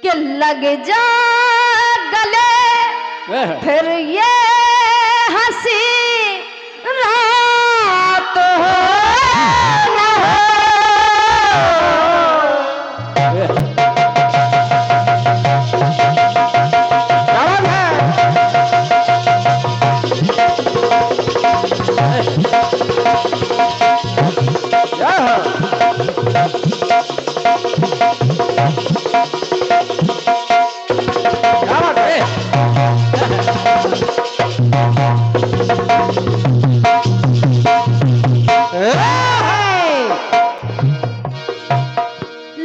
कि लग जा गले फिर ये हंसी रात हो न हो।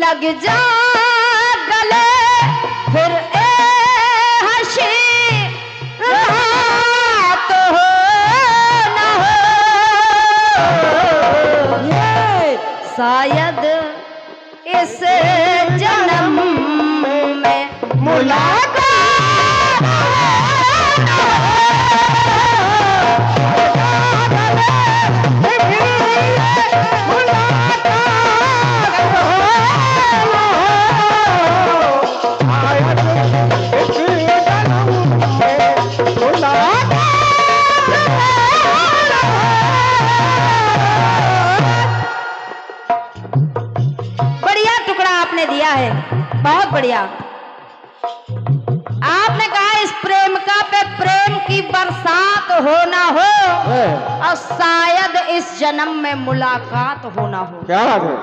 लग जा गले फिर ए हंसी रात हो न हो। शायद इस जन्म में मुलाकात दिया है, बहुत बढ़िया। आपने कहा इस प्रेम का पे प्रेम की बरसात हो ना हो और शायद इस जन्म में मुलाकात हो ना हो। क्या बात है।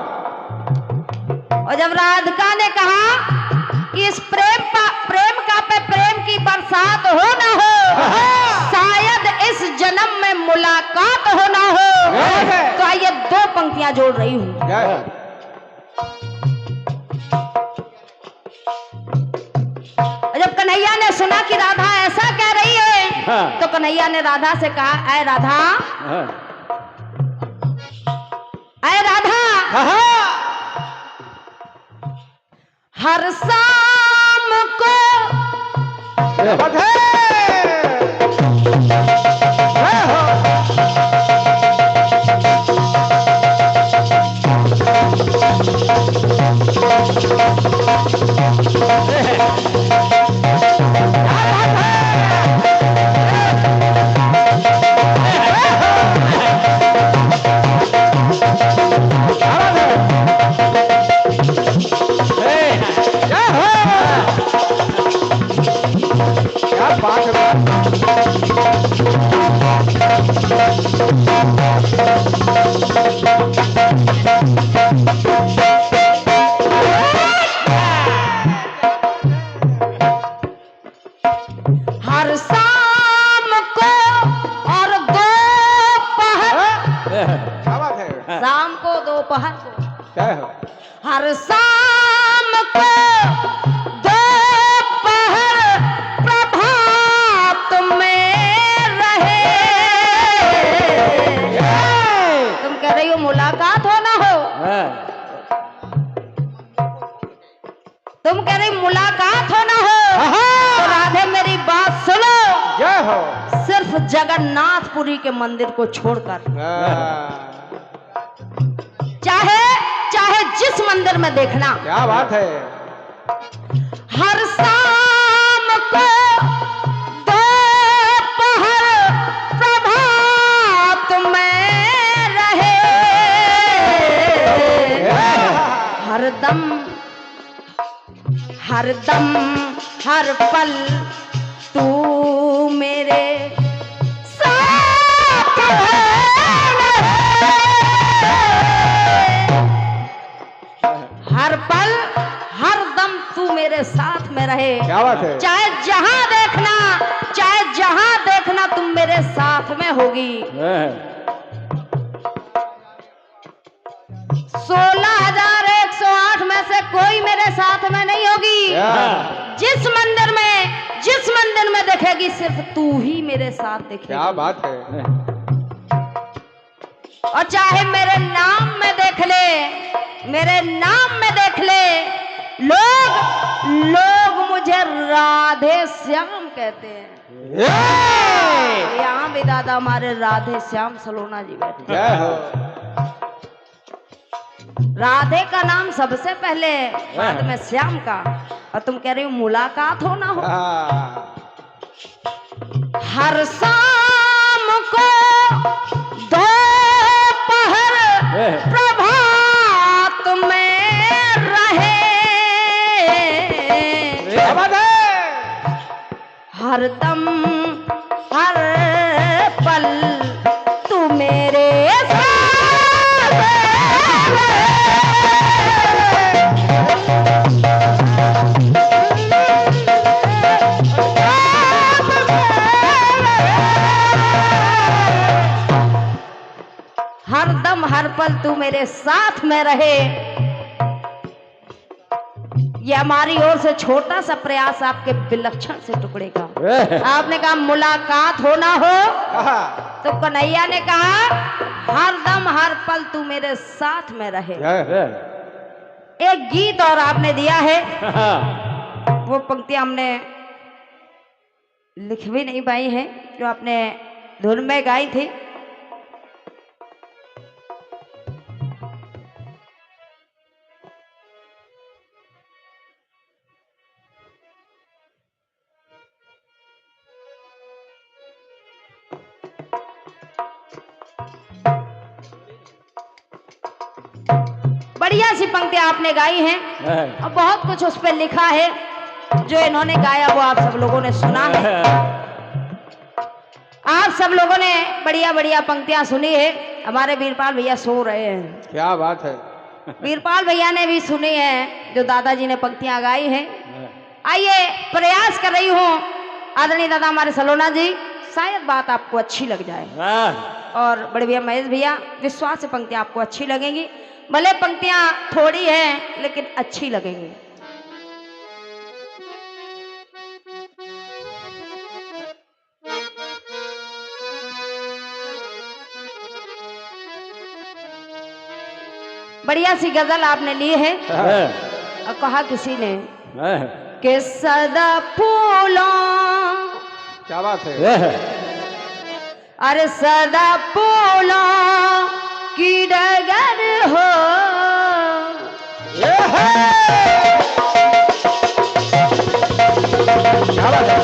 और जब राधिका ने कहा कि इस प्रेम का पे प्रेम की बरसात हो ना हो शायद इस जन्म में मुलाकात हो ना हो, तो आइए दो पंक्तियां जोड़ रही हूं। जब कन्हैया ने सुना कि राधा ऐसा कह रही है तो कन्हैया ने राधा से कहा, ऐ राधा, ऐ राधा, हर शाम को हर शाम को और दोपहर, शाम को दोपहर को, हर शाम को दोपहर प्रभात में रहे। तुम कह रही हो मुलाकात हो ना हो, तुम कह रही मुलाकात हो ना हो, तो राधे मेरी बात सुनो। सिर्फ जगन्नाथपुरी के मंदिर को छोड़कर चाहे जिस मंदिर में देखना। क्या बात है। हर शाम को दोपहर प्रभात में रहे। हरदम हरदम हर पल तू मेरे साथ है। हर पल हर दम तू मेरे साथ में रहे। क्या बात है। चाहे जहां देखना तुम मेरे साथ में होगी। 16,108 में से कोई मेरे साथ में नहीं होगी। जिस मंदिर में देखेगी सिर्फ तू ही मेरे साथ देखेगी। क्या बात है। और चाहे मेरे नाम में देख ले लोग मुझे राधे श्याम कहते हैं। यहाँ भी दादा हमारे राधे श्याम सलोना जी बैठे। राधे का नाम सबसे पहले, बाद में श्याम का, और तुम कह रही हो मुलाकात हो ना हो। हर शाम को दोपहर प्रभात में रहे, हरदम हर पल तू मेरे हरदम हर पल तू मेरे साथ में रहे। ये हमारी ओर से छोटा सा प्रयास आपके विलक्षण से टुकड़े का। आपने कहा मुलाकात हो ना हो, तो कन्हैया ने कहा हरदम हर पल तू मेरे साथ में रहे। एक गीत और आपने दिया है, वो पंक्तियां हमने लिख भी नहीं पाई हैं, जो आपने धुन में गाई थी। बढ़िया सी पंक्तियां आपने गाई हैं और बहुत कुछ उस पर लिखा है। जो इन्होंने गाया वो आप सब लोगों ने सुना है। आप सब लोगों ने बढ़िया बढ़िया पंक्तियां सुनी है। हमारे वीरपाल भैया सो रहे हैं। क्या बात है। वीरपाल भैया ने भी सुनी है जो दादाजी ने पंक्तियां गाई हैं। आइए प्रयास कर रही हूँ आदरणीय दादा हमारे सलोना जी, शायद बात आपको अच्छी लग जाए। और बड़े भैया महेश भैया, विश्वास से पंक्तियां आपको अच्छी लगेंगी। भले पंक्तियां थोड़ी हैं लेकिन अच्छी लगेंगी। बढ़िया सी गजल आपने ली है। और कहा किसी ने कि सदा फूलों, क्या बात है। अरे सदा फूलों की डगर हो, क्या बात है।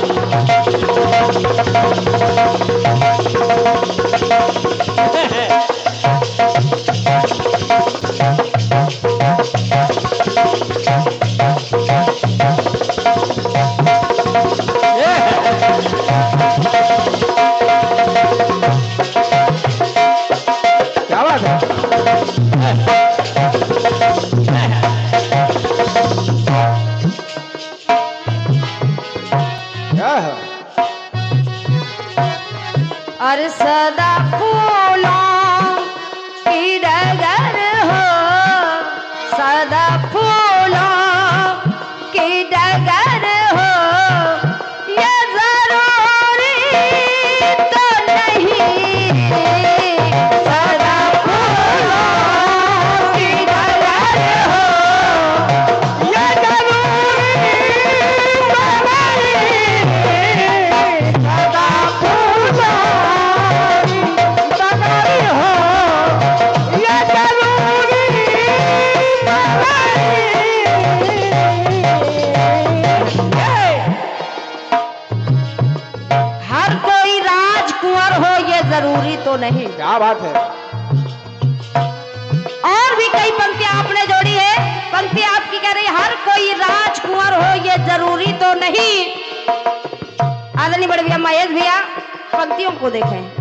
अरे सदा फूलों की डगर हो, सदा फूलों की डगर हो, ये जरूरी तो नहीं, सदा फूलों की डगर हो, ये जरूरी तो नहीं, सदा फूलों जरूरी तो नहीं। क्या बात है। और भी कई पंक्तियां आपने जोड़ी है। पंक्ति आपकी कह रही हर कोई राजकुंवर हो ये जरूरी तो नहीं। आदरणीय बड़े भैया महेश भैया पंक्तियों को देखें।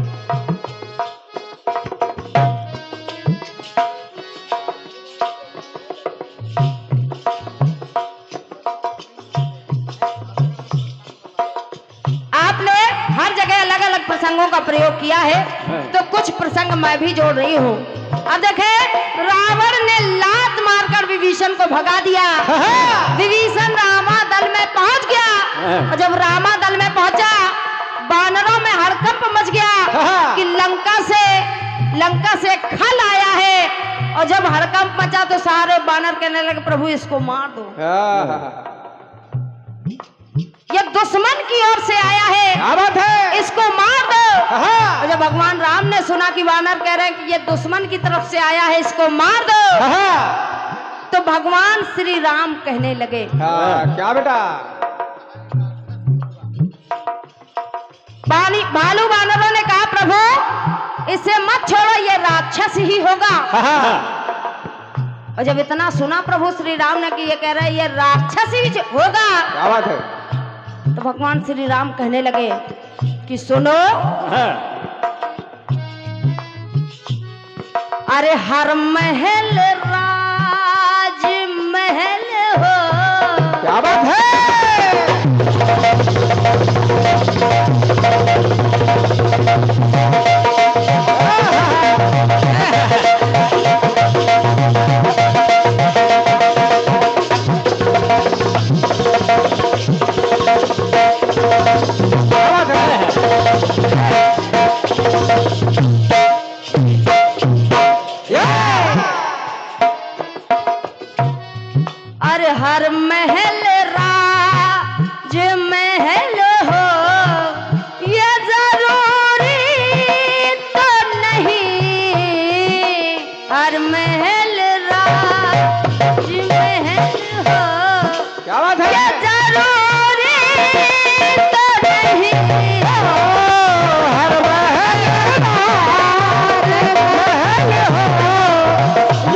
प्रसंगों का प्रयोग किया है तो कुछ प्रसंग मैं भी जोड़ रही हूँ। अब देखें, रावण ने लात मारकर विभीषण को भगा दिया। विभीषण रामा दल में पहुंच गया और जब रामा दल में पहुंचा बानरों में हड़कंप मच गया कि लंका से खल आया है। और जब हड़कंप मचा तो सारे बानर कहने लगे प्रभु इसको मार दो। ये दुश्मन की ओर से आया है, क्या बात है? इसको मार दो। हाँ। और जब भगवान राम ने सुना कि वानर कह रहे हैं कि ये दुश्मन की तरफ से आया है, इसको मार दो, हाँ। तो भगवान श्री राम कहने लगे, हाँ, क्या बेटा? भालू वानरों ने कहा प्रभु इसे मत छोड़ो, ये राक्षस ही होगा। हाँ। और जब इतना सुना प्रभु श्री राम ने कि ये कह रहे हैं ये राक्षस ही होगा, क्या बात है? तो भगवान श्री राम कहने लगे कि सुनो, अरे हर महल राज महल हो। क्या बात है? अरे हर महल राज महल हो, ये जरूरी तो नहीं, हर महल राज महल हो, क्या बात है? ये जरूरी तो नहीं, हर महल राज महल हो,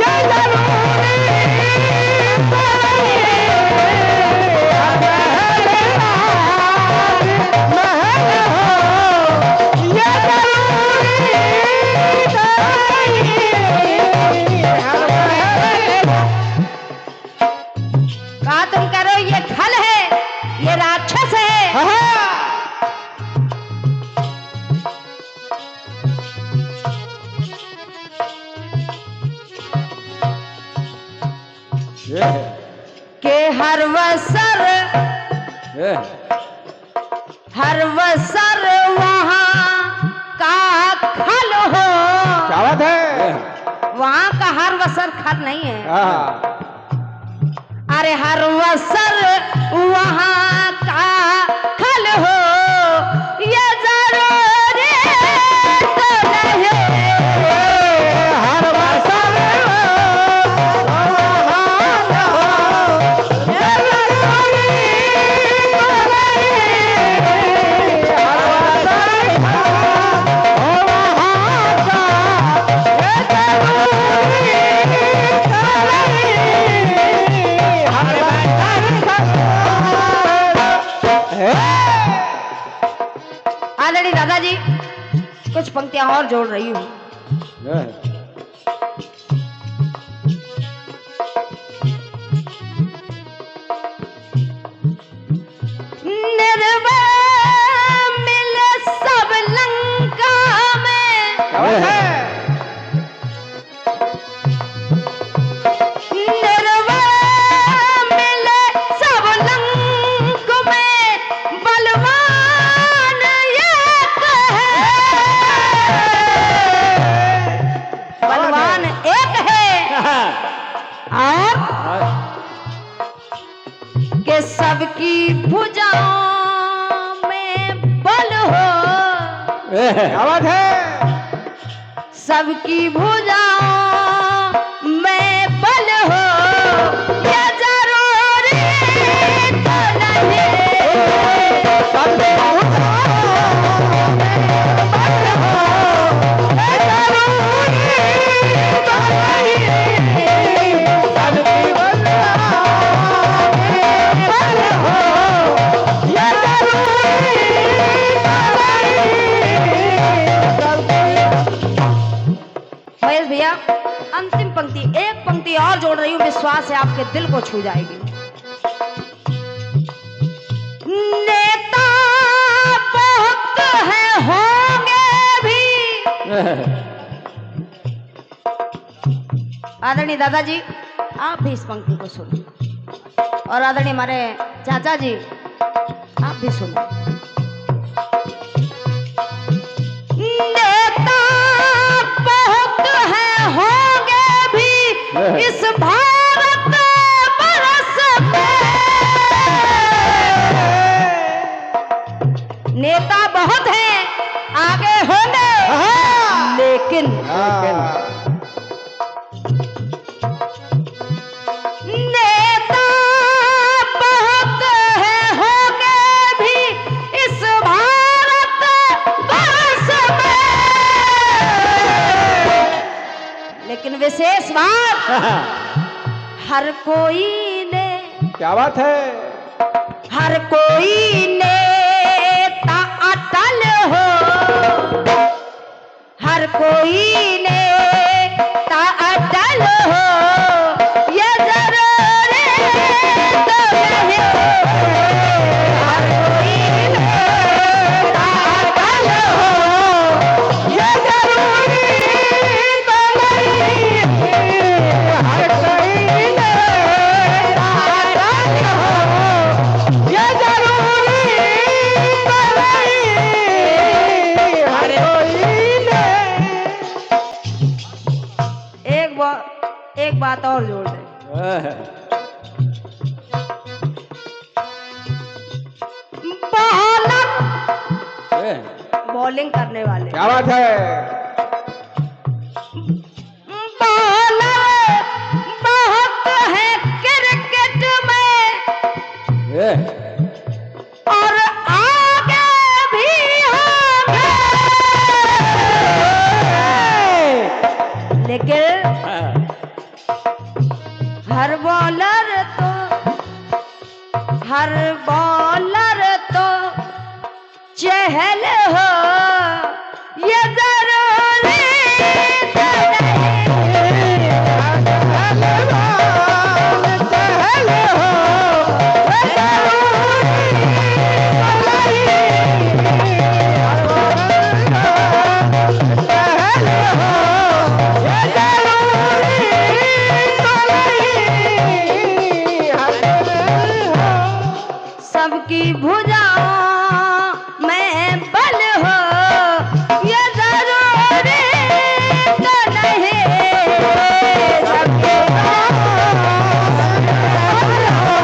ये जरूरी तो नहीं, हर महल राज महल हो, ये जरूरी तो नहीं, हर महल। कहा तुम कह रहे हो ये खल है, ये राक्षस है। हाँ। ये है, के हर वसर ये है। वहाँ का खल हो। क्या बात है? वहाँ का हर वसर खल नहीं है, हाँ। अरे हर वसर वहाँ का खल हो, ये जरूरी तो नहीं, हर वसन ये जरूरी तो नहीं, हर वसन वहाँ का ये जरूरी तो नहीं, हर आदरणीय दादाजी कुछ पंक्तियां और जोड़ रही हूँ। निर्भय मिले सब लंका में, निर्भय मिले सब लंक में, बलवान एक है, बलवान एक है, और के सबकी भुजाओं में बल हो, क्या बात है? सबकी भुजाओं में बल हो, ये जरूरी तो नहीं, महेश भैया अंतिम पंक्ति, एक पंक्ति और जोड़ रही हूँ, विश्वास है आपके दिल को छू जाएगी। नेता बहुत है होंगे भी, आदरणीय दादाजी आप भी इस पंक्ति को सुनो, और आदरणीय हमारे चाचा जी आप भी सुनो। नेता बहुत है होंगे भी इस भारत बरस में, हाँ। नेता बहुत है होंगे भी इस भारत वर्ष में, लेकिन विशेष बात हर कोई ने, क्या बात है? हर कोई नेता अटल हो, हर कोई नेता अटल हो, ये जरूरी तो नहीं है। हर कोई नेता अटल हो, ये जरूरी तो नहीं है। हर कोई नेता अटल हो, ये जरूरी तो नहीं है। हर कोई ने। एक बात और जोड़ दे। बॉलिंग करने वाले, क्या बात है? बॉलर बहुत है क्रिकेट में और आगे भी होंगे, लेकिन हर बॉलर तो चहल हो, ये जरूरी तो नहीं है। पहलवान चहल हो, ये जरूरी तो नहीं है। चहल हो, ये जरूरी तो नहीं है। सबकी भुजाओं में बल हो, ये जरूरी तो नहीं है। सबकी भुजाओं में बल हो,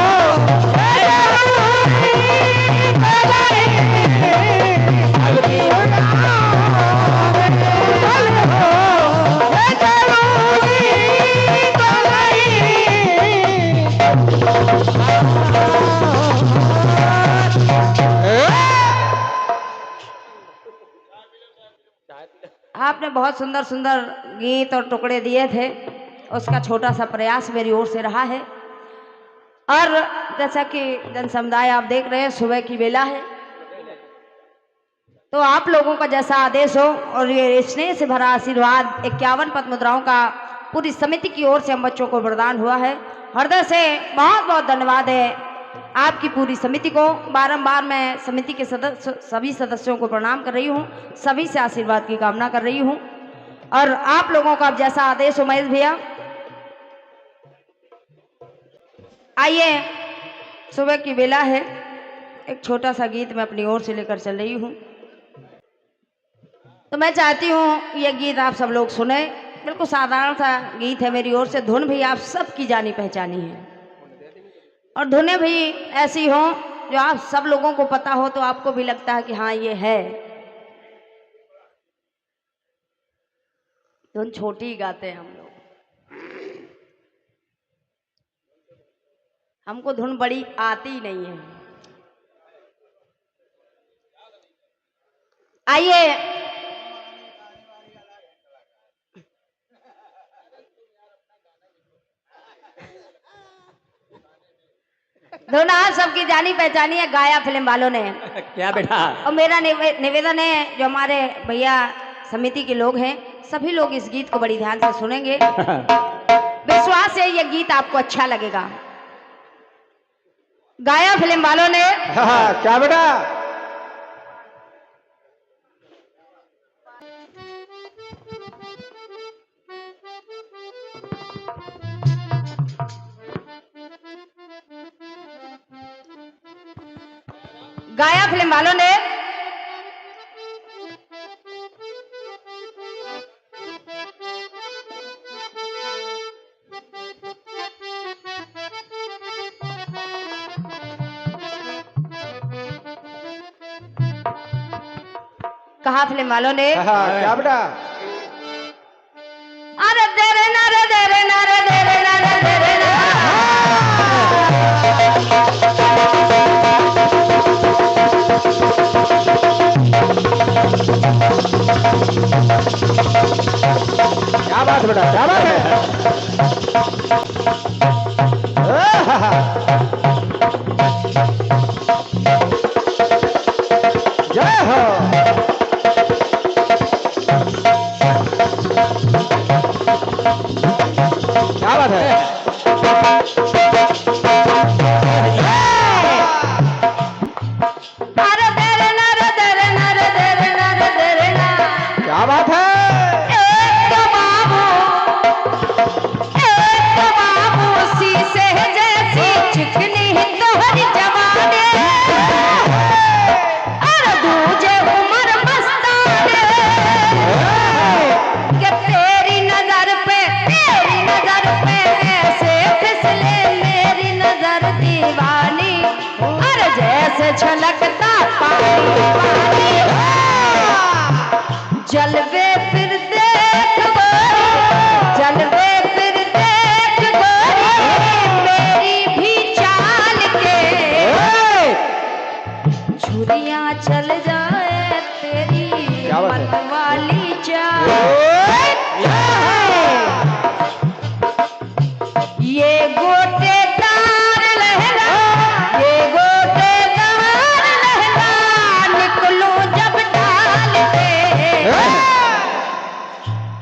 ये जरूरी तो नहीं है। सबकी भुजाओं में बल हो, ये जरूरी तो नहीं है। आपने बहुत सुंदर सुंदर गीत और टुकड़े दिए थे, उसका छोटा सा प्रयास मेरी ओर से रहा है। और जैसा कि जन समुदाय आप देख रहे हैं, सुबह की बेला है, तो आप लोगों का जैसा आदेश हो और ये स्नेह से भरा आशीर्वाद 51 पद मुद्राओं का पूरी समिति की ओर से हम बच्चों को वरदान हुआ है। हृदय से बहुत बहुत धन्यवाद है आपकी पूरी समिति को। बारंबार मैं समिति के सभी सदस्यों को प्रणाम कर रही हूँ, सभी से आशीर्वाद की कामना कर रही हूँ। और आप लोगों का अब जैसा आदेश हो महेश भैया, आइए सुबह की बेला है, एक छोटा सा गीत मैं अपनी ओर से लेकर चल रही हूँ। तो मैं चाहती हूँ ये गीत आप सब लोग सुने, बिल्कुल साधारण सा गीत है मेरी ओर से। धुन भी आप सबकी जानी पहचानी है और धुनें भी ऐसी हो जो आप सब लोगों को पता हो, तो आपको भी लगता है कि हाँ ये है। धुन छोटी ही गाते हैं हम लोग, हमको धुन बड़ी आती ही नहीं है। आइए धुन आप सबकी जानी पहचानी है, गाया फिल्म वालों ने। क्या बेटा? और मेरा निवेदन है, जो हमारे भैया समिति के लोग हैं, सभी लोग इस गीत को बड़ी ध्यान से सुनेंगे। विश्वास है ये गीत आपको अच्छा लगेगा। गाया फिल्म वालों ने। हाँ, क्या बेटा? गाया फिल्म वालों ने कहा, फिल्म वालों ने हाँ, क्या बेटा? बात है बेटा, क्या बात है? जय हो। क्या बात है? क्या बात है? छलकता पानी पानी जलवे फिर देख गोरी, जलवे फिर देख गोरी मेरी भी चाल के छुरियां चल जाए तेरी मन वाली चाल। ये गोटेदार लहरा, ये गोटेदार लहरा निकलूं जब डाल के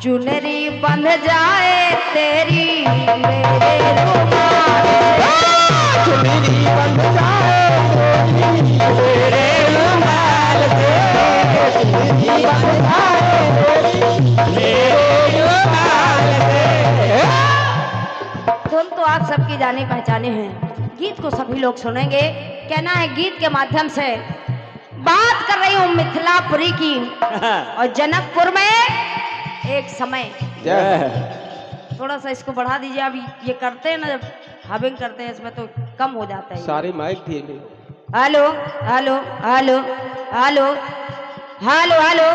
चुनरी बंध जाए तेरी मेरे रुमाल से, चुनरी बंध जाए तेरे रुमाल से, चुनरी बंध जाए मेरे रुमाल से। धुन तो आप सबकी जाने पहचाने हैं, गीत को सभी लोग सुनेंगे। कहना है गीत के माध्यम से बात कर रही हूँ मिथिलापुरी की और जनकपुर में एक समय। थोड़ा सा इसको बढ़ा दीजिए, अभी ये करते हैं ना जब हबिंग करते हैं इसमें तो कम हो जाता है। सारी माइक थी। Hello hello hello hello hello hello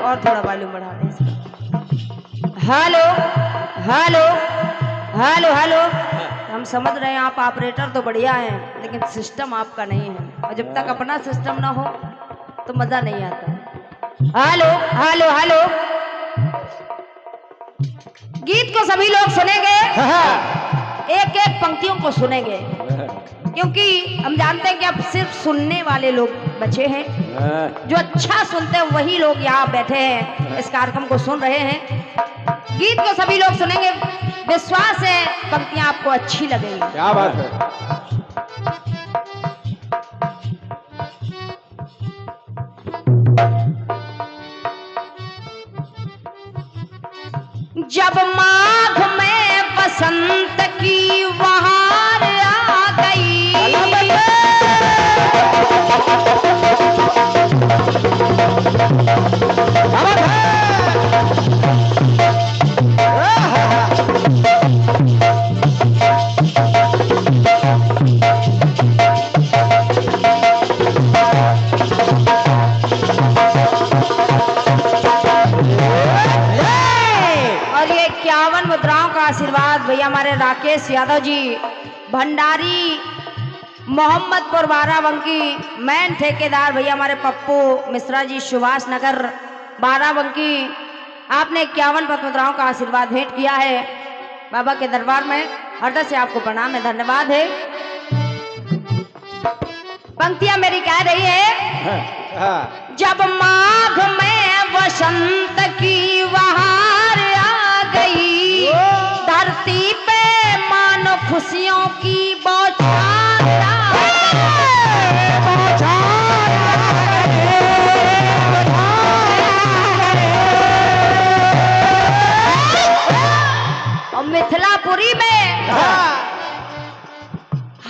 और थोड़ा वॉल्यूम बढ़ा दें इसका। Hello hello hello hello. हम समझ रहे हैं आप ऑपरेटर तो बढ़िया हैं लेकिन सिस्टम आपका नहीं है, और जब तक अपना सिस्टम ना हो तो मजा नहीं आता। Hello hello hello. गीत को सभी लोग सुनेंगे, एक एक पंक्तियों को सुनेंगे, क्योंकि हम जानते हैं कि अब सिर्फ सुनने वाले लोग बचे हैं। जो अच्छा सुनते हैं वही लोग यहाँ बैठे हैं, इस कार्यक्रम को सुन रहे हैं। गीत को सभी लोग सुनेंगे, विश्वास है पंक्तियां आपको अच्छी लगेंगी। क्या बात है? जब माघ में बसंत की बहार आ गई, आशीर्वाद भैया हमारे राकेश यादव जी भंडारी मोहम्मदपुर बाराबंकी, मैन ठेकेदार भैया हमारे पप्पू मिश्रा जी सुभाष नगर बाराबंकी, आपने 51 पद्ममुद्राओं का आशीर्वाद भेंट किया है बाबा के दरबार में। हृदय से आपको प्रणाम है, धन्यवाद है। पंक्तियां मेरी कह रही है, जब माघ में बसंत की बहार आ गई, धरती पे मानो खुशियों की बौछार और मिथिलापुरी में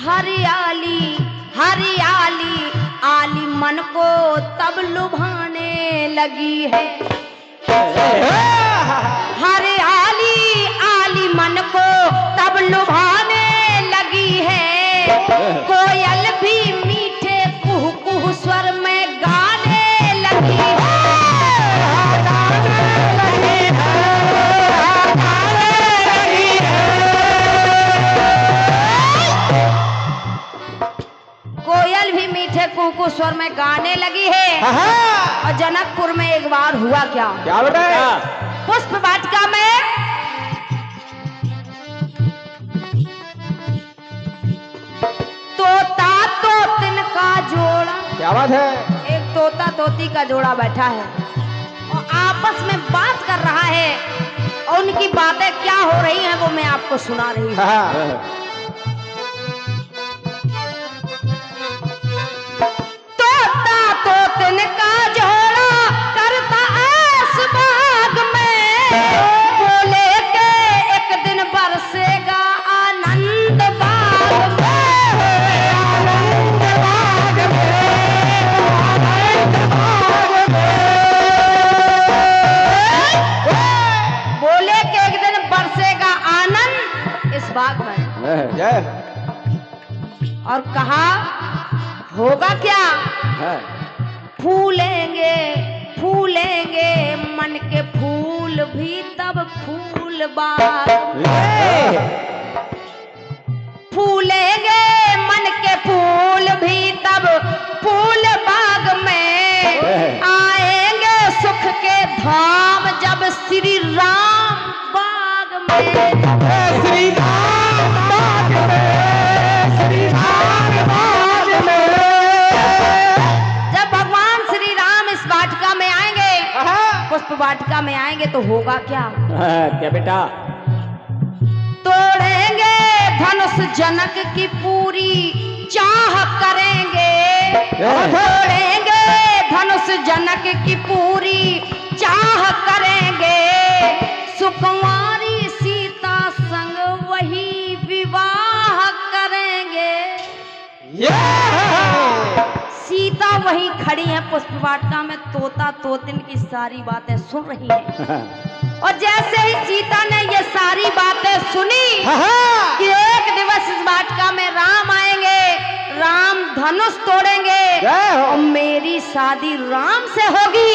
हरियाली हरियाली आली मन को तब लुभाने लगी है। हरियाली आली मन को तब लुभाने लगी है, कोयल भी मीठे कुह कुह स्वर में गाने लगी है। कोयल भी मीठे कुह कुह स्वर में गाने लगी है। और जनकपुर में एक बार हुआ क्या बेटा? पुष्प वाटिका में क्या बात है? एक तोता तोती का जोड़ा बैठा है और आपस में बात कर रहा है और उनकी बातें क्या हो रही हैं वो मैं आपको सुना रही हूँ। हाँ। तोता तोतन का जोड़ा करता ऐस बाग में, बोले के एक दिन बरसेगा आनंद बाग में, आनंद बाग में, आनंद बाग में। बोले के एक दिन बरसेगा आनंद इस बाग में, जय। और कहा होगा क्या? फूलेंगे फूलेंगे मन के फूल भी तब फूल बाग में, फूलेंगे मन के फूल भी तब फूल बाग में, आएंगे सुख के धाम जब श्री राम बाग में, श्री राम बाग में, श्री राम बाग में। जब भगवान श्री राम इस वाटिका में आएंगे, पुष्प वाटिका में आएंगे तो होगा क्या? क्या बेटा? तोड़ेंगे धनुष जनक की पूरी चाह करेंगे, तोड़ेंगे धनुष जनक की पूरी चाह करेंगे, सुकुमारी सीता संग वही विवाह करेंगे। सीता वहीं खड़ी है पुष्प वाटिका में, तोता तोतिन की सारी बातें सुन रही है। और जैसे ही सीता ने ये सारी बातें सुनी कि एक दिवस इस वाटिका में राम आएंगे, राम धनुष तोड़ेंगे और मेरी शादी राम से होगी,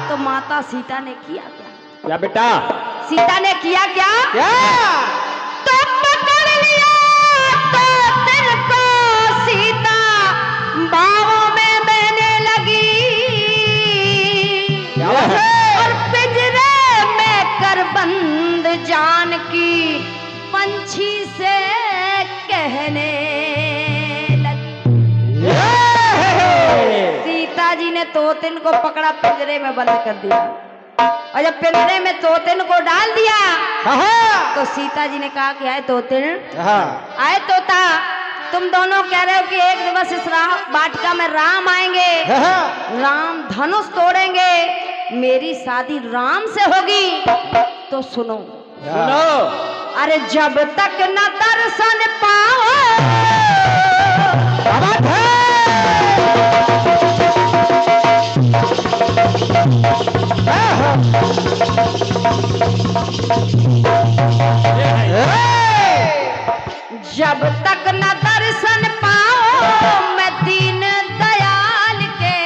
तो माता सीता ने किया क्या? क्या बेटा? सीता ने किया क्या? तो पकड़ लिया तोतिन को सीता बाहों में बहने लगी, और पिंजरे में कर बंद जानकी पंछी से कहने लगी। सीता जी ने तोतिन को पकड़ा, पिंजरे में बंद कर दिया, और जब पिंजरे में तोतिन को डाल दिया तो सीता जी ने कहा कि आए तोतिन, आए तोता, तुम दोनों कह रहे हो कि एक दिवस इस वाटिका में राम आएंगे, राम धनुष तोड़ेंगे, मेरी शादी राम से होगी, तो सुनो सुनो। अरे जब तक न दर्शन पाओ, जब तक न दर्शन पाओ मैं दीन दयाल के,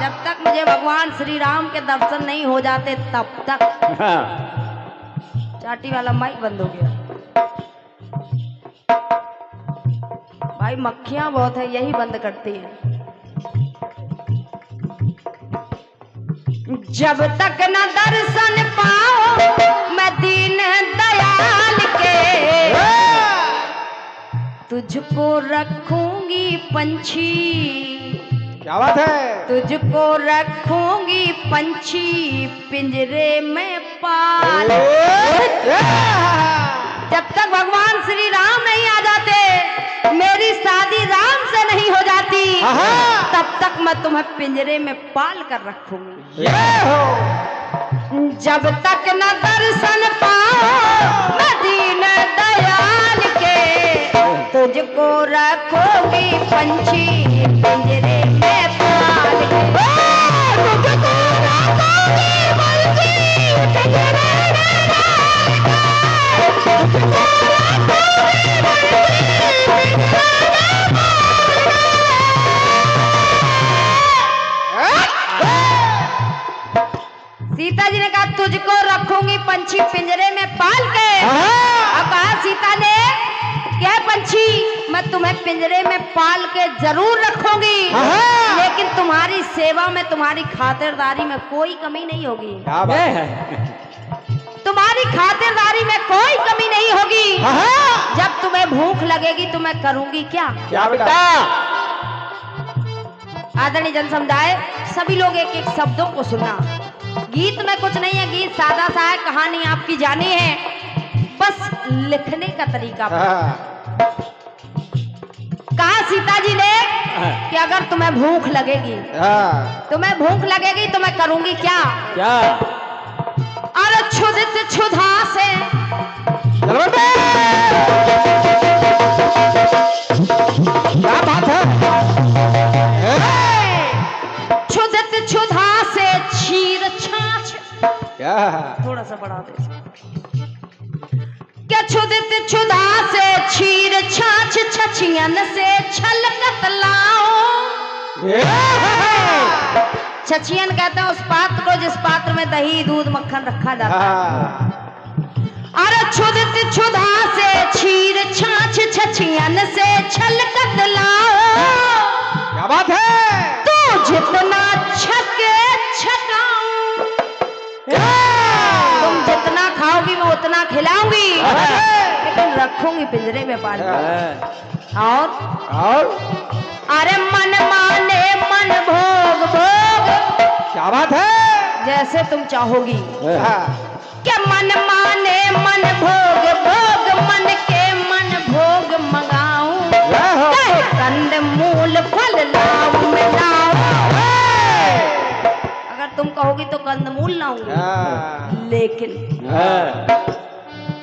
जब तक मुझे भगवान श्री राम के दर्शन नहीं हो जाते तब तक। चाटी वाला माइक बंद हो गया भाई, मक्खियां बहुत है, यही बंद करती है। जब तक न दर्शन पाओ मैं दीन दयाल के, तुझको रखूंगी पंछी, क्या बात है? तुझको रखूंगी पंछी पिंजरे में पाल। जब तक भगवान श्री राम नहीं आ जाते, मेरी शादी राम से नहीं हो जाती, तब तक मैं तुम्हें पिंजरे में पाल कर रखूंगी। जब तक न दर्शन पाओ मैं दीन दयाल के, तुझको रखोगी पंछी पिंजरे में पाल के, तुझको रखोगी पंछी पिंजरे में पाल के, तुझको रखोगी पंछी पिंजरे में पाल के। सीता जी ने कहा तुझको रखूंगी पंछी पिंजरे में पाल के, अब कहा सीता ने क्या पंछी, मैं तुम्हें पिंजरे में पाल के जरूर रखूंगी, लेकिन तुम्हारी सेवा में, तुम्हारी खातिरदारी में कोई कमी नहीं होगी। तुम्हारी खातिरदारी में कोई कमी नहीं होगी। जब तुम्हें भूख लगेगी तो मैं करूंगी क्या? क्या बेटा? आदरणीय जन समुदाय, सभी लोग एक एक शब्दों को सुनना। गीत में कुछ नहीं है, गीत सादा सा है, कहानी आपकी जानी है, बस लिखने का तरीका। कहा सीता जी ने कि अगर तुम्हें भूख लगेगी, तो मैं करूंगी क्या? अरे क्षुधित क्षुधा से क्या बात है? क्षुधित क्षुधा से क्षीर छाछ। क्या? थोड़ा सा बढ़ा दे। क्या क्षुधित क्षुधा से क्षीर छाछ, छछियन से छलकत लाओ। छछियन कहते हैं उस पात्र को जिस पात्र में दही दूध मक्खन रखा जाता है। अरे क्षुधित क्षुधा से क्षीर छाछ, छछियन से छलकत लाओ। क्या बात है? तू जितना छके छकाऊं, तुम जितना खाओगी मैं उतना खिलाऊंगी, लेकिन रखूंगी पिंजरे में पाल। और अरे मन माने मन भोग भोग। क्या बात है? जैसे तुम चाहोगी। क्या मन माने मन भोग भोग, मन के मन भोग मंगाऊं। कहे कंद मूल फल लाऊं मैं लाऊं। अगर तुम कहोगी तो कंद मूल लाऊंगी, लेकिन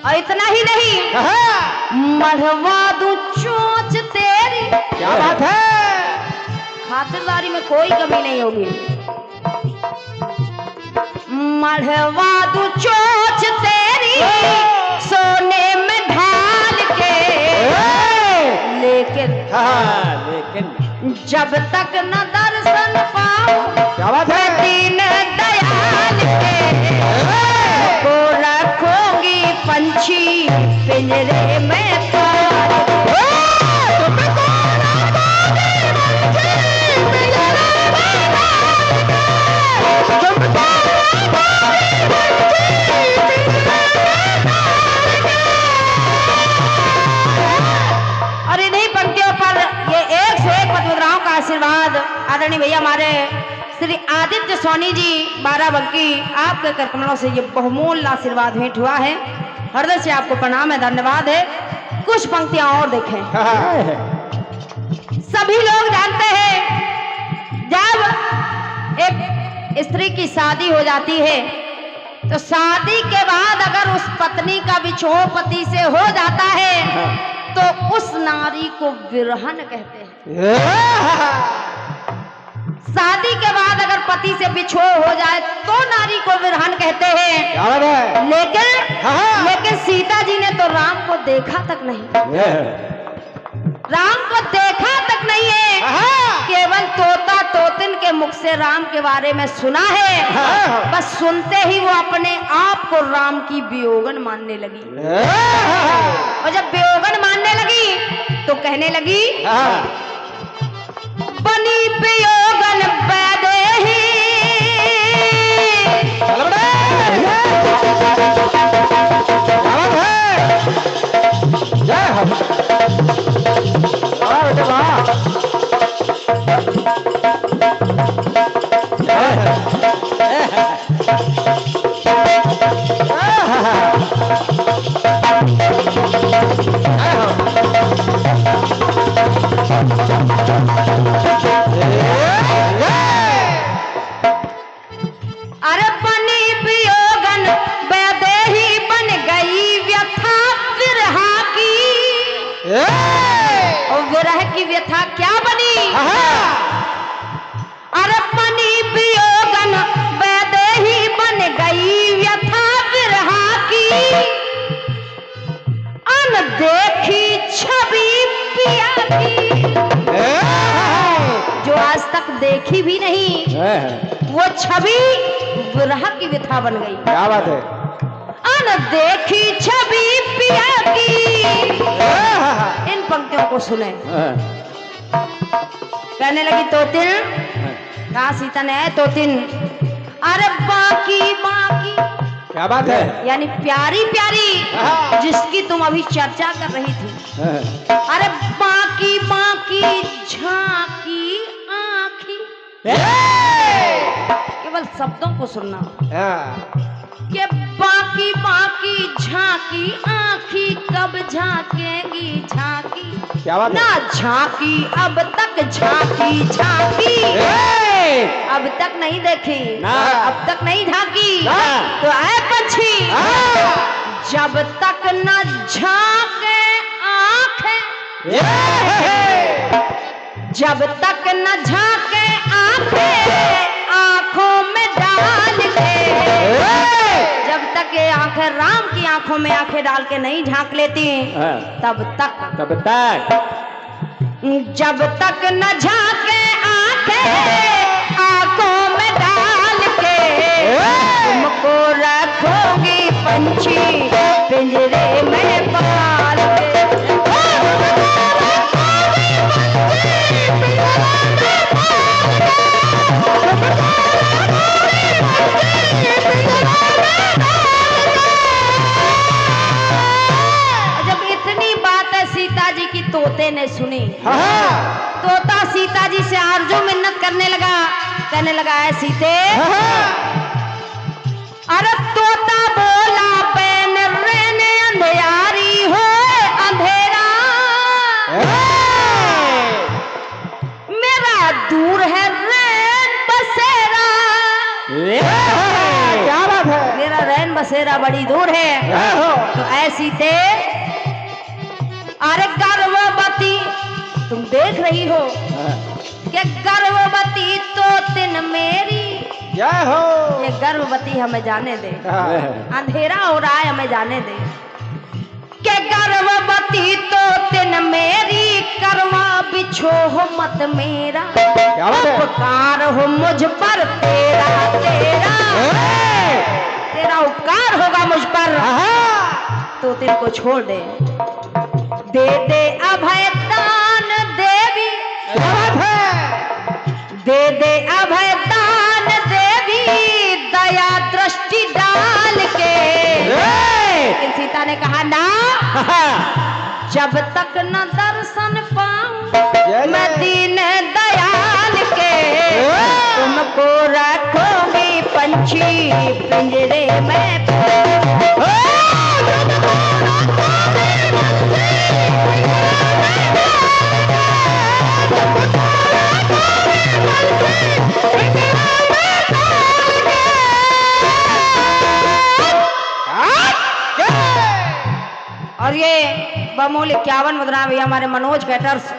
और इतना ही नहीं, मढ़वा दूं चोंच तेरी। क्या बात है? खातिरदारी में कोई कमी नहीं होगी। मढ़वा दूं चोंच तेरी सोने में ढाल के, लेकिन जब तक न दर्शन पाऊं। क्या बात है? दीन दयाल के को रखूंगी पंछी पिंजरे में पाल। और इन्हीं पंक्तियों पर ये एक से एक पतिव्रताओं का आशीर्वाद आदरणीय भैया हमारे श्री आदित्य सोनी जी बाराबंकी, आपके कर कमलों से ये बहुमूल्य आशीर्वाद भेंट हुआ है। हृदय से आपको प्रणाम है, धन्यवाद है। कुछ पंक्तियां और देखें। सभी लोग जानते हैं जब एक स्त्री की शादी हो जाती है तो शादी के बाद अगर उस पत्नी का विछोह पति से हो जाता है तो उस नारी को विरहन कहते हैं। शादी के बाद अगर पति से बिछोह हो जाए तो नारी को विरहन कहते हैं। लेकिन सीता जी ने तो राम को देखा तक नहीं। राम को देखा तक नहीं है, केवल तोता तोतिन के मुख से राम के बारे में सुना है। बस सुनते ही वो अपने आप को राम की वियोगन मानने लगी। और जब वियोगन मानने लगी तो कहने लगी, बनी वियोगन वैदेही। अरे बनी वियोगन वैदेही, बन गई व्यथा विरहा की। और विरह की व्यथा क्या बनी? अरे बनी वियोगन वैदेही, बन गई व्यथा विरहा की। अनदेखी छवि पिया की, जो आज तक देखी भी नहीं, वो छवि विरह की व्यथा बन गई। क्या बात है? अनदेखी छवि पिया की। इन पंक्तियों को सुने। कहने लगी तोतिन, कहा सीता ने, तोतिन अरे बाकी बाकी। क्या बात है? यानी प्यारी प्यारी, जिसकी तुम अभी चर्चा कर रही थी। अरे बाकी बाकी झांकी आँखी। केवल शब्दों को सुनना। हाँ। कि बाकी बाकी झांकी आंखी कब झांकेगी झांकी, क्या बात है? ना झांकी अब तक झांकी झांकी, अब तक नहीं देखी, ना। अब तक नहीं झांकी, ना। तो आए पंछी जब तक न झांके आंखें, जब तक न झांके आंखें आंखों में डाल के, जब तक ये आंखें राम की आंखों में आंखें डाल के नहीं झांक लेती तब तक जब तक न झांके आंखें आंखों में डाल के, तुमको रखोगी पंछी पिंजरे में पाल के। जब इतनी बात है सीता जी की तोते ने सुनी, तोता सीता जी से आरजू मिन्नत करने लगा, कहने लगा है सीते, अरे तोता बोला पैन रेने अंधियारी हो अंधेरा, मेरा दूर है रैन बसेरा, क्या बात है? मेरा रैन बसेरा बड़ी दूर है। तो ऐसी थे, अरे गर्भवती तुम देख रही हो कि गर्भवती तो दिन मेरी, जय हो। ये गर्भवती हमें जाने दे, अंधेरा हो रहा है हमें जाने दे, कि गर्भवती तो दिन मेरी करवा बिछो हो मत मेरा, उपकार हो मुझ पर तेरा तेरा, तेरा उपकार होगा मुझ पर, तो तेरे को छोड़ दे, दे दे अभय दान देवी, दे दे अभय दान देवी दया दृष्टि डाल के। लेकिन सीता ने कहा ना, जब तक न दर्शन पाऊं मैं दीन दयाल के, तुमको रखोगी पंछी पिंजरे में। और ये बमूल 51 मुद्रा भी हमारे मनोज कैटर्स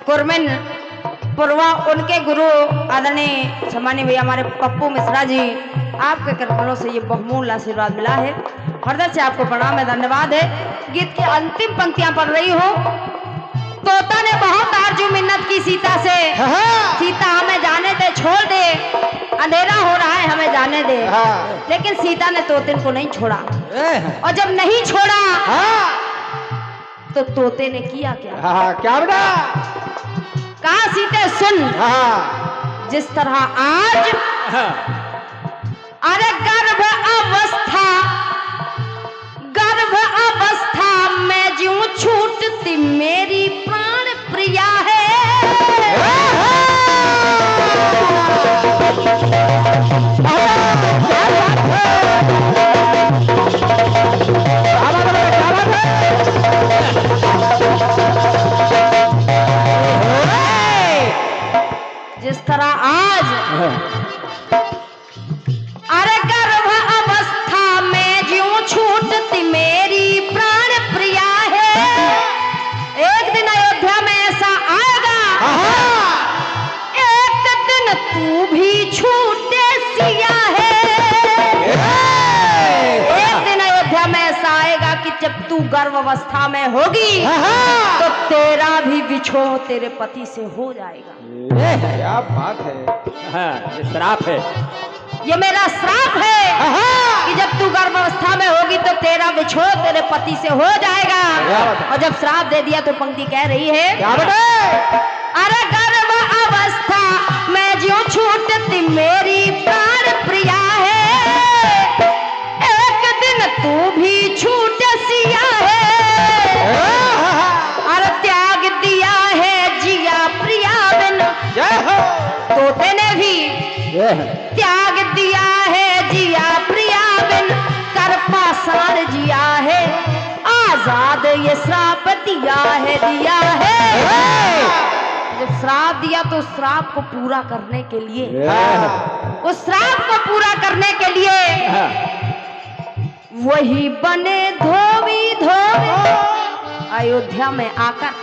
कुरमिन पूर्वा, उनके गुरु आदरणीय सम्मानीय भैया हमारे पप्पू मिश्रा जी, आपके कृपणों से ये बहुमूल्य आशीर्वाद मिला है। हृदय से आपको प्रणाम है, धन्यवाद है। गीत की अंतिम पंक्तियां पढ़ रही हूँ। तोता ने बहुत आरजू मिन्नत की सीता से, सीता हमें जाने दे, छोड़ दे, अंधेरा हो रहा है हमें जाने दे। लेकिन सीता ने तोते को नहीं छोड़ा, और जब नहीं छोड़ा तो तोते ने किया क्या? क्या बेटा? कहा सीते सुन, जिस तरह आज अरे गर्भ अवस्था में ज्यों छूटती मेरी प्राण प्रिया है, जिस तरह आज अरे गर्भ अवस्था में ज्यों छूटती मेरी प्राण प्रिया है, एक दिन अयोध्या में ऐसा आएगा, एक दिन तू भी छूटे सिया है, एक दिन अयोध्या में ऐसा आएगा कि जब तू गर्भ अवस्था में होगी तो तेरा भी बिछोह तेरे पति से हो जाएगा। क्या बात है? ये श्राप है, ये मेरा श्राप है कि जब तू गर्भावस्था में होगी तो तेरा बिछोह तेरे पति से हो जाएगा। और जब श्राप दे दिया तो पंक्ति कह रही है, क्या बेटा? अरे गर्भ अवस्था में ज्यों छूटती मेरी प्राण प्रिया है, एक दिन तू भी छूट सिया है, अरे त्याग दिया है जिया प्रिया बिन, तोते ने भी त्याग दिया है जिया प्रिया बिन कर पाषाण जिया है, आजाद ये श्राप दिया है जब श्राप दिया तो उस श्राप को पूरा करने के लिए, उस श्राप को पूरा करने के लिए वही बने धोबी धोबे अयोध्या में आकर,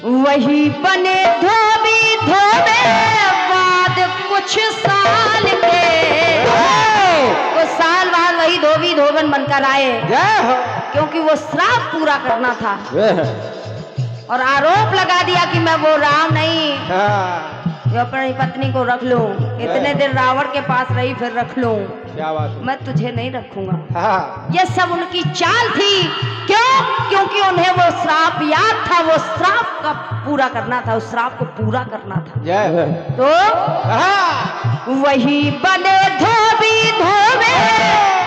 वही बने धोबी धोबे बाद कुछ साल के, कुछ साल बाद वही धोबी धोबन बनकर आए, क्योंकि वो श्राप पूरा करना था। और आरोप लगा दिया कि मैं वो राम नहीं जो अपनी पत्नी को रख लूं, इतने दिन रावण के पास रही फिर रख लूं, क्या बात है? मैं तुझे नहीं रखूंगा। ये सब उनकी चाल थी। क्यों? क्योंकि उन्हें वो श्राप याद था, वो श्राप का पूरा करना था, उस श्राप को पूरा करना था। तो वही बने धोबी धोबे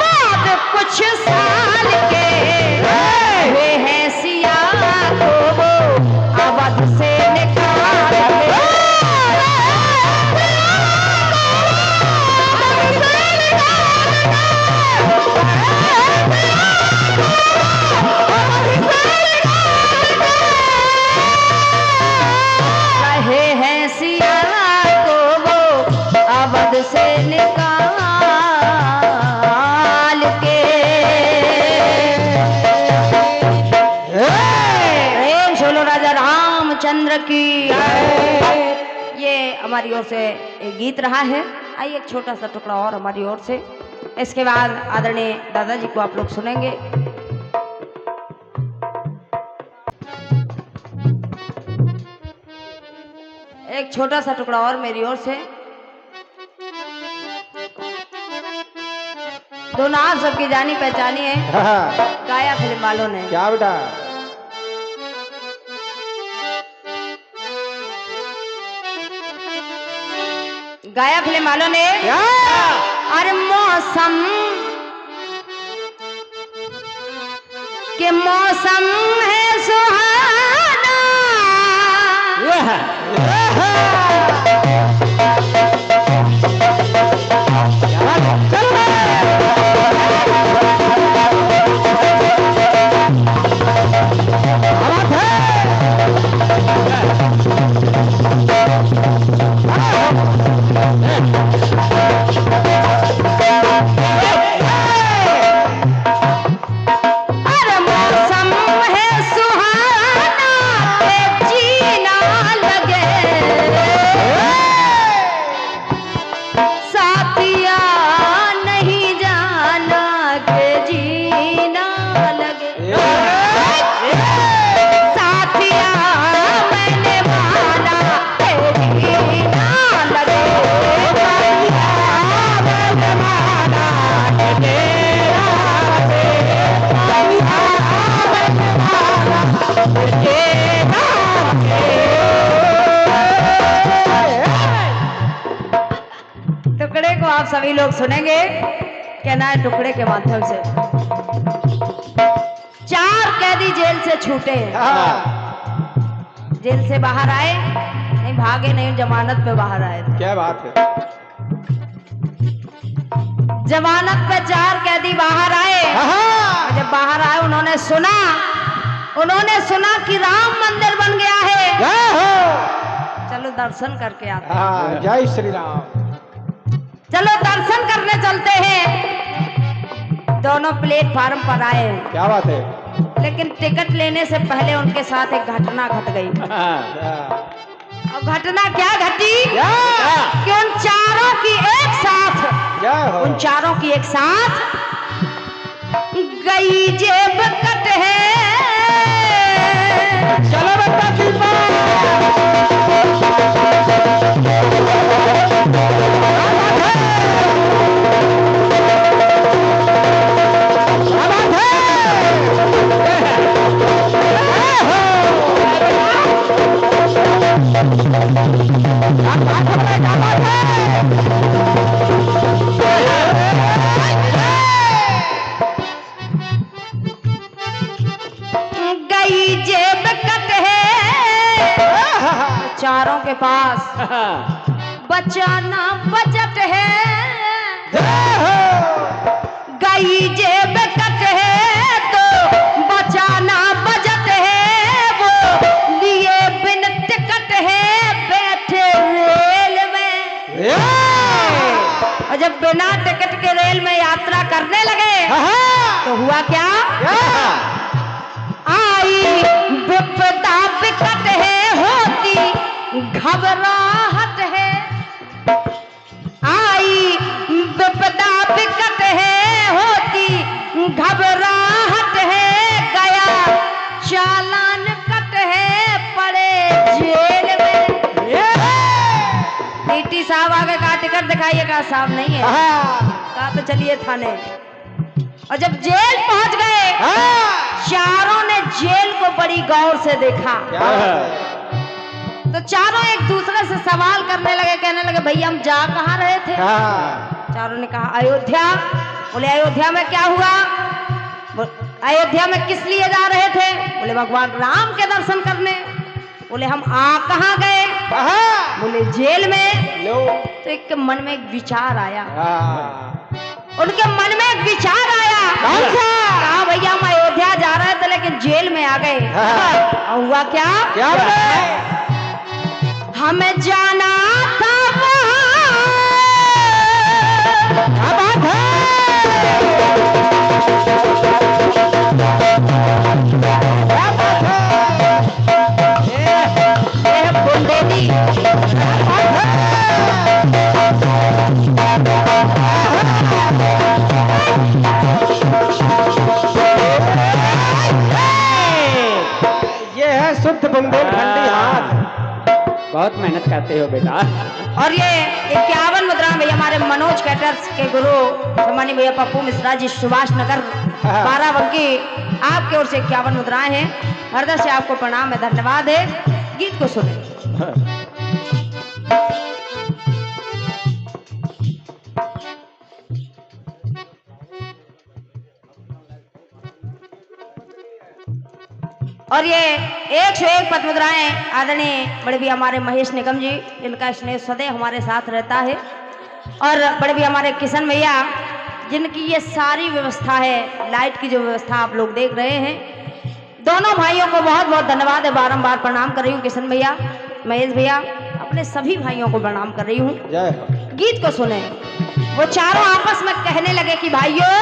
बाद कुछ साल के, वे हैं सिया को वो अवध से निकाल के, रहे हैं सिया को वो अवध से निकाल के। प्रेम बोलो राजा रामचंद्र की। ये हमारी ओर से एक गीत रहा है। आइए एक छोटा सा टुकड़ा और हमारी ओर से, इसके बाद आदरणीय दादाजी को आप लोग सुनेंगे। एक छोटा सा टुकड़ा और मेरी ओर से। दोनों आप सबकी जानी पहचानी है, गाया फिल्म वालों ने। क्या बेटा? गाया फिल्म वालों ने। अरे मौसम के मौसम है सुहाना, टुकड़े को आप सभी लोग सुनेंगे कहना है टुकड़े के माध्यम से। 4 कैदी जेल से छूटे, जेल से बाहर आए, नहीं भागे, नहीं जमानत पे बाहर आए थे। क्या बात है? जमानत पे 4 कैदी बाहर आए। जब बाहर आए उन्होंने सुना कि राम मंदिर बन गया है, चलो दर्शन करके आते हैं। जय श्री राम। चलो दर्शन करने चलते हैं। दोनों प्लेटफार्म पर आए। क्या बात है? लेकिन टिकट लेने से पहले उनके साथ एक घटना घट गई। और घटना क्या घटी कि उन चारों की एक साथ गई जेब कट है। चलो बच्चा गई जेब कट है। चारों के पास बचाना बजट है, जय हो। गई जेब कट है तो बचाना बजट है, वो लिए बिन टिकट है बैठे रेल में। और जब बिना टिकट के रेल में यात्रा करने लगे तो हुआ क्या? आई विपदा विकट है, होती घबराहट है। आई विपदा विकट है, होती घबराहट है, गया चालान कट है, पड़े जेल में। टीटी साहब आगे का टिकट दिखाइए, कहा साहब नहीं है, कहा तो चलिए थाने। और जब जेल पहुंच गए चारों ने जेल को बड़ी गौर से देखा। तो चारों एक दूसरे से सवाल करने लगे, कहने लगे भैया हम जा कहाँ रहे थे? चारों ने कहा अयोध्या। बोले अयोध्या में क्या हुआ? अयोध्या में किस लिए जा रहे थे? बोले भगवान राम के दर्शन करने। बोले हम आ कहाँ गए? बोले जेल में। तो एक मन में एक विचार आया, उनके मन में एक विचार आया, कहा भैया हम अयोध्या जा रहे थे लेकिन जेल में आ गए। हुआ क्या? हमें जाना था शुद्ध बुंदेलखंडी हाथ। बहुत मेहनत करते हो बेटा। और ये 51 मुद्रा भैया हमारे मनोज कैटर्स के गुरु सम्मानी भैया पप्पू मिश्रा जी सुभाष नगर बाराबंकी, आपकी ओर से 51 मुद्राएं हैं। हृदय से आपको प्रणाम है, धन्यवाद है। गीत को सुने। और ये 101 पद मुद्राएं आदरणीय बड़े भी हमारे महेश निगम जी, जिनका स्नेह सदैव हमारे साथ रहता है, और बड़े भी हमारे किशन भैया, जिनकी ये सारी व्यवस्था है, लाइट की जो व्यवस्था आप लोग देख रहे हैं। दोनों भाइयों को बहुत बहुत धन्यवाद है, बारंबार प्रणाम कर रही हूँ। किशन भैया, महेश भैया, अपने सभी भाइयों को प्रणाम कर रही हूँ। गीत को सुने। वो चारों आपस में कहने लगे कि भाइयों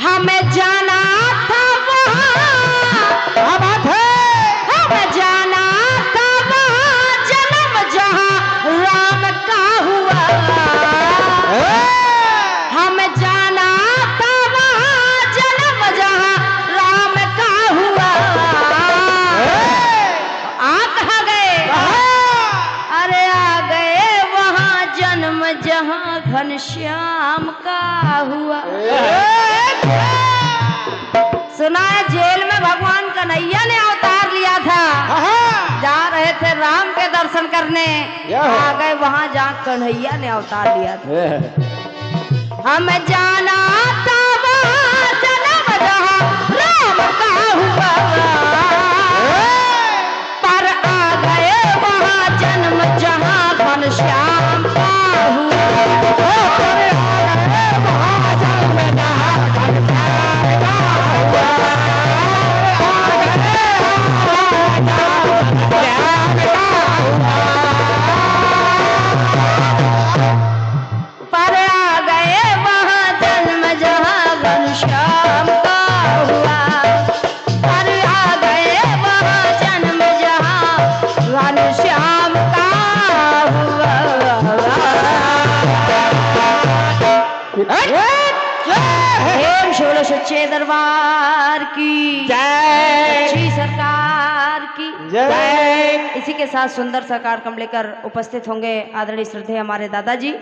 हमें जाना था हमें जाना था वहाँ जन्म जहाँ राम का हुआ। हमें जाना था वहाँ जन्म जहाँ राम का हुआ। आ कहाँ गए? अरे आ गए वहाँ जन्म जहाँ घनश्याम का हुआ। सुना है जेल में भगवान कन्हैया ने अवतार लिया था, जा रहे थे राम के दर्शन करने, आ गए वहां जहाँ कन्हैया ने अवतार लिया था। हमें जाना था वहाँ जन्म जहाँ राम का हुआ, पर आ गए वहाँ जन्म जहाँ घनश्याम का हुआ। सच्चे दरबार की जय, सच्ची सरकार की जय। इसी के साथ सुंदर सा कार्यक्रम लेकर उपस्थित होंगे आदरणीय श्रद्धेय हमारे दादाजी।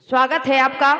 स्वागत है आपका।